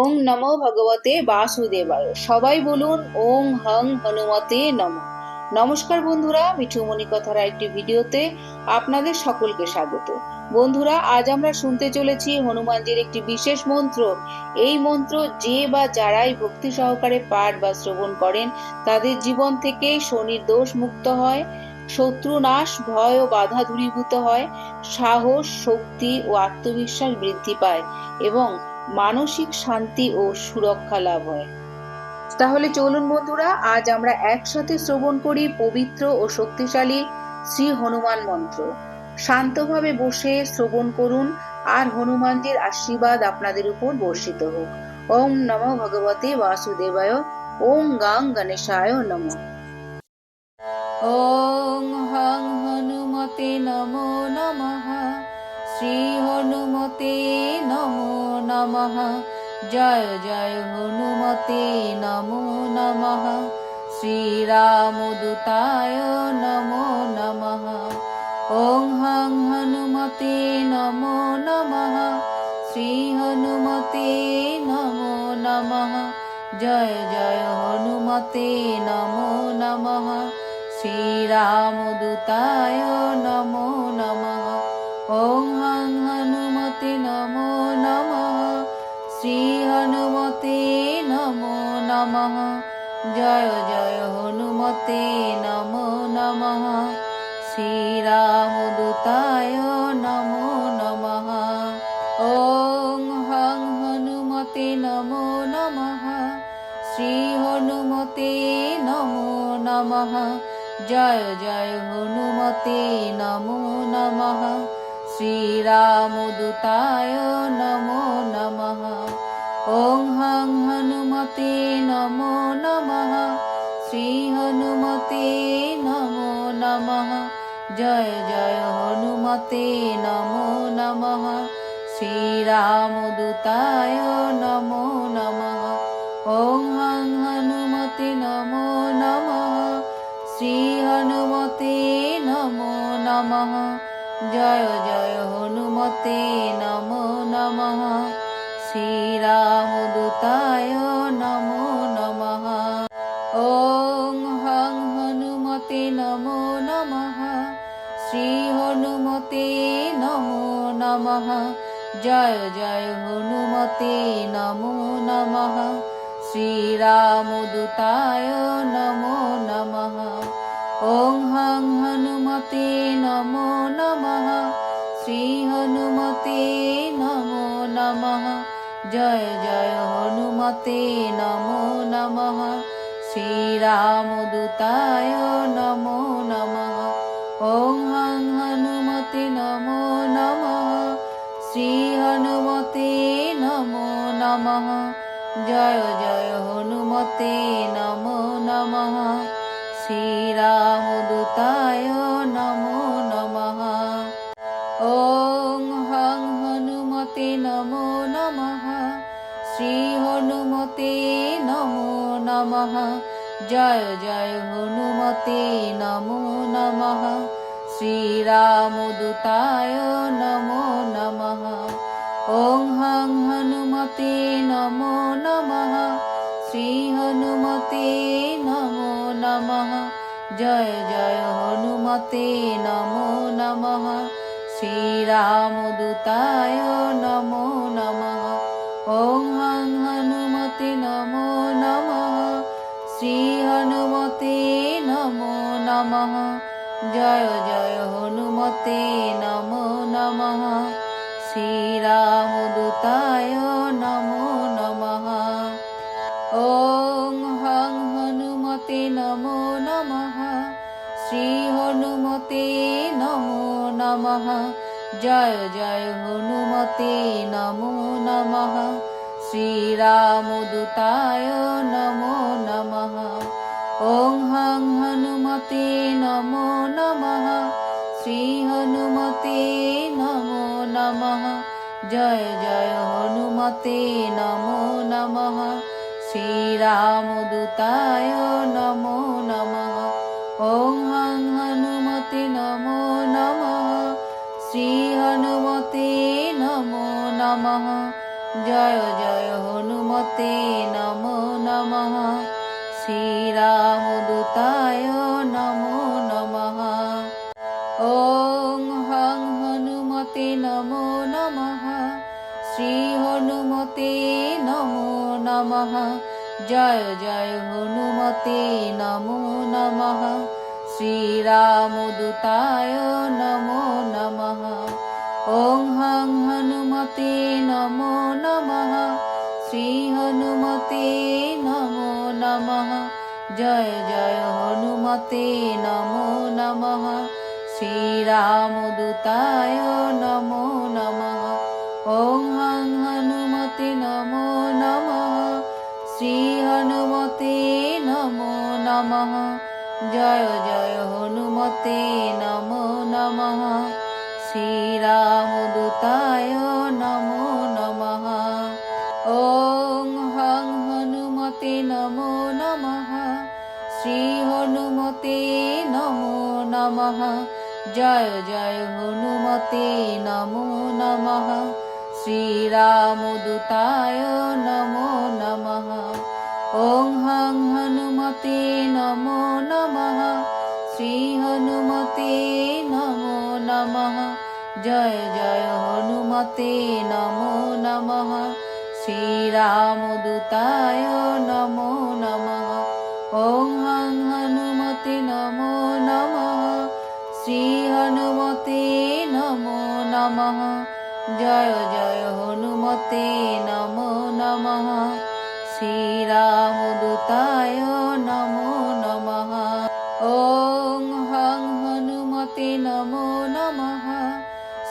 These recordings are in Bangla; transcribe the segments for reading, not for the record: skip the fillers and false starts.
ওং নমো ভগবতে বাসুদেবায়। সবাই বলুন ওং হং হনুমতে নমঃ। নমস্কার বন্ধুরা, মিঠুমণি কথার একটি ভিডিওতে আপনাদের সকলকে স্বাগত। বন্ধুরা, আজ আমরা শুনতে চলেছি হনুমানজির একটি বিশেষ মন্ত্র। এই মন্ত্র যে বা যারাই ভক্তি সহকারে পাঠ বা শ্রবণ করেন তাদের জীবন থেকে শনির দোষ মুক্ত হয়, শত্রু নাশ, ভয় ও বাধা দূরীভূত হয়, সাহস, শক্তি ও আত্মবিশ্বাস বৃদ্ধি পায় এবং মানসিক শান্তি ও সুরক্ষা লাভ হয়। তাহলে চলুন বন্ধুরা, আজ আমরা একসাথে শ্রবণ করি পবিত্র ও শক্তিশালী শ্রী হনুমান মন্ত্র। শান্তভাবে বসে শ্রবণ করুন আর হনুমানজির আশীর্বাদ আপনাদের উপর বর্ষিত হোক। ওং নমো ভগবতে বাসুদেবায়। ওং গাং গণেশায় নমঃ। ওং হং হনুমতে নমো নমঃ। শ্রী হনুমতে নমো নমঃ। জয় জয় হনুমতে নমো নমঃ। শ্রীরামদূতায় নমো নমঃ। ওং হং হনুমতে নমো নমঃ। শ্রী হনুমতে নমো নমঃ। জয় জয় হনুমতে নমো নমঃ। শ্রীরামদূতায় নমো নমঃ। ওং হং হনুমতে নমো নমঃ। শ্রী হনুমতে নমো নমঃ। জয় জয় হনুমতে নমো নমঃ। শ্রীরামদূতায় নমো নমঃ। ওং হং হনুমতে নমো নমঃ। শ্রী হনুমতে নমো নমঃ। জয় জয় হনুমতে নমো নমঃ। শ্রীরামদূতায় নমো নমঃ। ওং হং হনুমতে নমো নমঃ। শ্রী হনুমতে নমো নমঃ। জয় জয় হনুমতে নমো নমঃ। শ্রীরামদূতায় নমো নমঃ। ওং হং হনুমতে নমো নমঃ। শ্রী হনুমতে নমো নমঃ। জয় জয় হনুমতে নমো নমঃ। শ্রীরামদূতায় নমো নমঃ। ওং হং হনুমতে নমো নমঃ। শ্রী হনুমতে নমো নমঃ। জয় জয় হনুমতে নমো নমঃ। শ্রীরামদূতায় নমো নমঃ। ওং হং হনুমতে নমো নমঃ। শ্রী হনুমতে নমো নমঃ। জয় জয় হনুমতে নমো নমঃ। শ্রীরামদূতায় নমো নমঃ। ওং হং হনুমতে নমো নমঃ। শ্রী হনুমতে নমো নমঃ। জয় জয় হনুমতে নমো নমঃ। শ্রীরামদূতায় নমো নমঃ। ওং হং হনুমতে নমো নমঃ। শ্রী হনুমতে নমো নমঃ। জয় জয় হনুমতে নমো নমঃ। শ্রীরামদূতায় নমো নমঃ। ওং হং হনুমতে নমো নমঃ। শ্রী হনুমতে নমো নমঃ। জয় জয় হনুমতে নমো নমঃ। শ্রীরামদূতায় নমো নমঃ। ওং হং হনুমতে নমো নমঃ। শ্রী হনুমতে নমো নমঃ। জয় জয় হনুমতে নমো নমঃ। শ্রীরামদূতায় নমো নমঃ। ওং হং হনুমতে নমো নমঃ। শ্রী হনুমতে নমো নমঃ। জয় জয় হনুমতে নমো নমঃ। শ্রীরামদূতায় নমো নমঃ। ওং হং হনুমতে নমো নমঃ। শ্রী হনুমতে নমো নমঃ। জয় জয় হনুমতে নমো নমঃ। শ্রীরামদূতায় নমো নমঃ। ওং হং হনুমতে নমো নমঃ। শ্রী হনুমতে নমো নমঃ। জয় জয় হনুমতে হনুমতে নমো নমঃ। শ্রীরামদূতায় নমো নমঃ। ওং হং হনুমতে নমো নমঃ। শ্রী হনুমতে নমো নমঃ। জয় জয় হনুমতে নমো নমঃ। শ্রীরামদূতায় নমো নমঃ। ওং হং হনুমতে নমো নমঃ। শ্রী হনুমতে নমো নমঃ। জয় জয় হনুমতে নমো নমঃ। শ্রীরামদূতায় নমো নমঃ। ওং হং হনুমতে নমো নমঃ। শ্রী হনুমতে নমো নমঃ। জয় জয় হনুমতে নমো নমঃ। শ্রীরামদূতায় নমো নমঃ। ওং হং হনুমতে নমো নমঃ। শ্রী হনুমতে নমো নমঃ। জয় জয় হনুমতে নমো নমঃ। শ্রীরামদূতায় নমো নমঃ। ওং হং হনুমতে নমো নমঃ। শ্রী হনুমতে নমো নমঃ। জয় জয় হনুমতে নমো নমঃ। শ্রীরামদূতায় নমো নমঃ। ওং হং হনুমতে নমো নমঃ। শ্রী হনুমতে নমো নমঃ। জয় জয় হনুমতে নমো নমঃ। শ্রীরামদূতায় নমো নমঃ। ওং হং হনুমতে নমো নমঃ।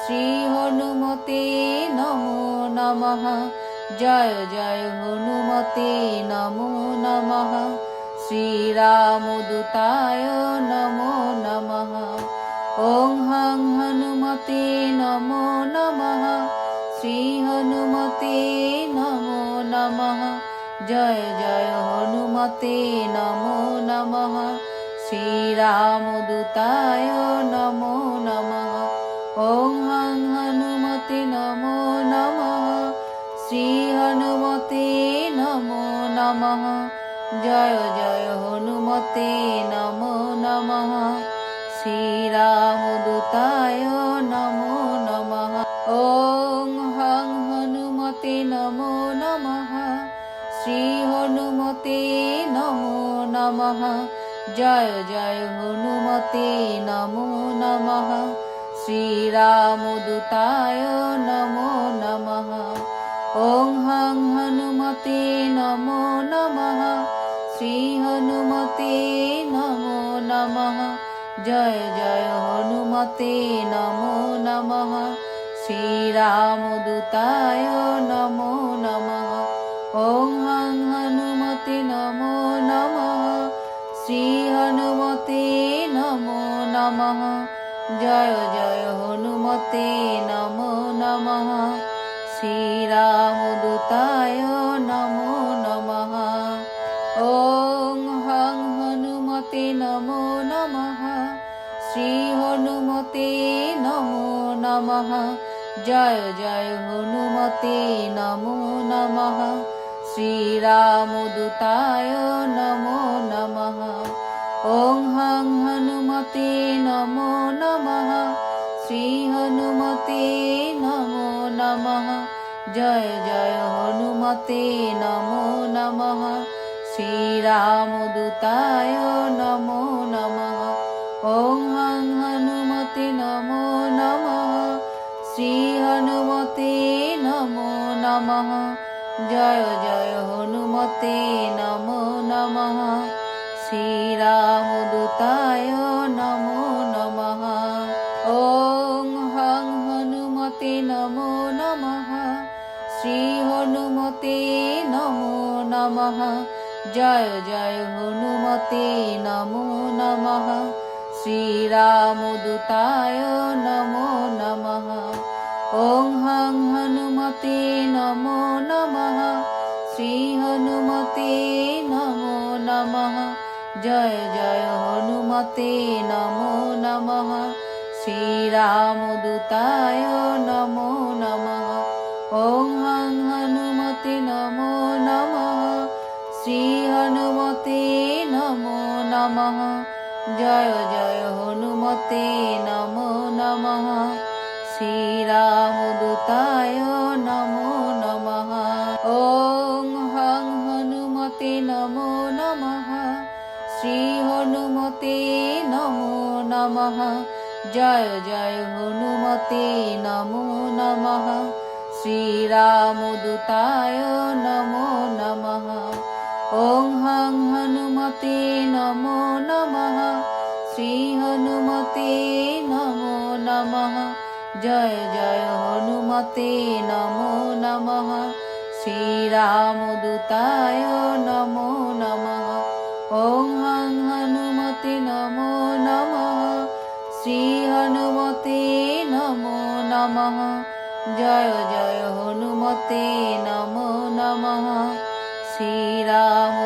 শ্রী হনুমতে নমো নমঃ। জয় জয় হনুমতে নমো নমঃ। শ্রীরামদূতায় নমো নমঃ। ওং হং হনুমতে নমো নমঃ। শ্রী হনুমতে নমো নমঃ। জয় জয় হনুমতে নমো নমঃ। শ্রীরামদূতায় নমো নমঃ। ওং হং হনুমতে নমো নমঃ। শ্রী হনুমতে নমো নমঃ। জয় জয় হনুমতে নমো নমঃ। শ্রীরামদূতায় নমো নমঃ। ওং হং হনুমতে নমো নমঃ। শ্রী হনুমতে নমো নমঃ। জয় জয় হনুমতে নমো নমঃ। শ্রীরামদূতায় নমো নমঃ। ওং হং হনুমতে নমো নমঃ। শ্রী হনুমতে নমো নমঃ। জয় জয় হনুমতে নমো নমঃ। শ্রীরামদূতায় নমো নমঃ। ওং হং হনুমতে নমো নমঃ। শ্রী হনুমতে নমো নমঃ। জয় জয় হনুমতে নমো নমঃ। শ্রীরামদূতায় নমো নমঃ। ওং হং হনুমতে নমো নমঃ। শ্রী হনুমতে নমো নমঃ। জয় জয় হনুমতে নমো নমঃ। শ্রীরামদূতায় নমো নমঃ। ওং হং হনুমতে নমো নমঃ। শ্রী হনুমতে নমো নমঃ। জয় জয় হনুমতে নমো নমঃ। শ্রীরামদূতায় নমো নমঃ। ওং হং হনুমতে নমো নমঃ। শ্রী হনুমতে নমো নমঃ। জয় জয় হনুমতে নমো নমঃ। শ্রীরামদূতায় নমো নমঃ। ওং হং হনুমতে নমো নমঃ। শ্রী হনুমতে নমো নমঃ। জয় জয় হনুমতে নমো নমঃ। শ্রীরামদূতায় নমো নমঃ। ওং হং হনুমতে নমো নমঃ। শ্রী হনুমতে নমো নমঃ। জয় জয় হনুমতে নমো নমঃ। শ্রীরামদূতায় নমো নমঃ। ওং হং হনুমতে নমো নমঃ। শ্রী হনুমতে নমো নমঃ। জয় জয় হনুমতে নমো নমঃ। শ্রীরামদূতায় নমো নমঃ। ওং হং হনুমতে নমো নমঃ। শ্রী হনুমতে নমো নমঃ। জয় জয় হনুমতে নমো নমঃ। শ্রীরামদূতায় নমো নমঃ। ওং হং হনুমতে নমো নমঃ। শ্রী হনুমতে নমো নমঃ। জয় জয় হনুমতে নমো নমঃ। শ্রীরামদূতায় নমো নমঃ। ওং হং হনুমতে নমো নমঃ। শ্রী হনুমতে নমো নমঃ। জয় জয় হনুমতে নমো নমঃ। শ্রীরাম